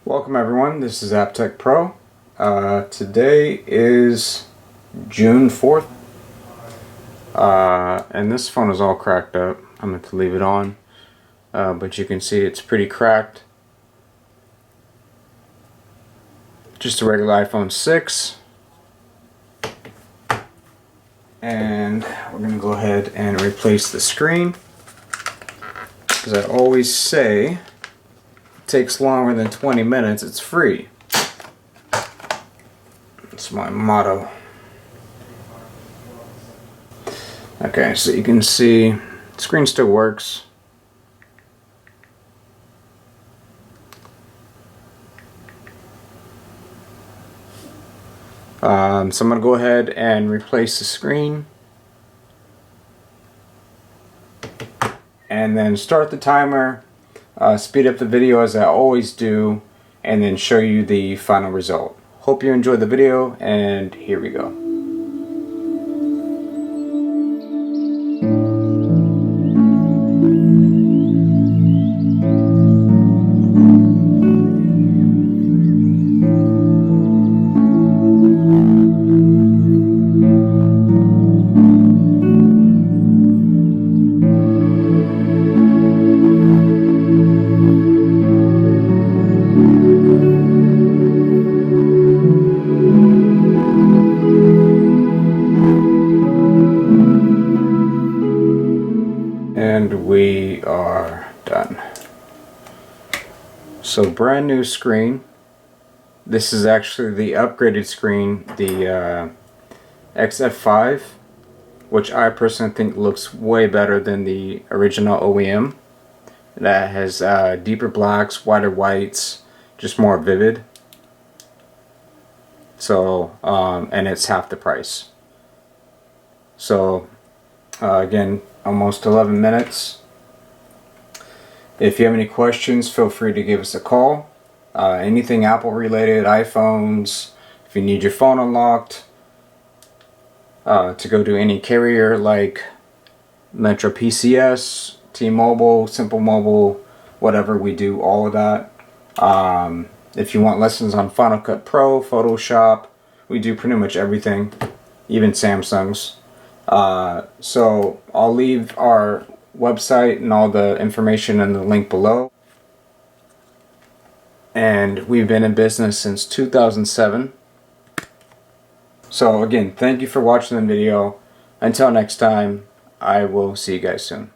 Welcome everyone, this is AppTech Pro. Today is June 4th, and this phone is all cracked up. I'm going to leave it on, but you can see it's pretty cracked. Just a regular iPhone 6. And we're going to go ahead and replace the screen. As I always say, takes longer than 20 minutes, it's free. That's my motto. Okay, so you can see the screen still works. So I'm going to go ahead and replace the screen. And then start the timer. Speed up the video as I always do, and then show you the final result. Hope you enjoyed the video, and here we go. And we are done. So brand new screen. This is actually the upgraded screen, the XF5, which I personally think looks way better than the original OEM. That has deeper blacks, wider whites, just more vivid. So and it's half the price. So again, almost 11 minutes. If you have any questions, feel free to give us a call. Anything Apple related, iPhones, if you need your phone unlocked, to go to any carrier like Metro PCS, T-Mobile, Simple Mobile, whatever, we do all of that. If you want lessons on Final Cut Pro, Photoshop, we do pretty much everything, even Samsung's. So I'll leave our website and all the information in the link below. And we've been in business since 2007. So again, thank you for watching the video. Until next time, I will see you guys soon.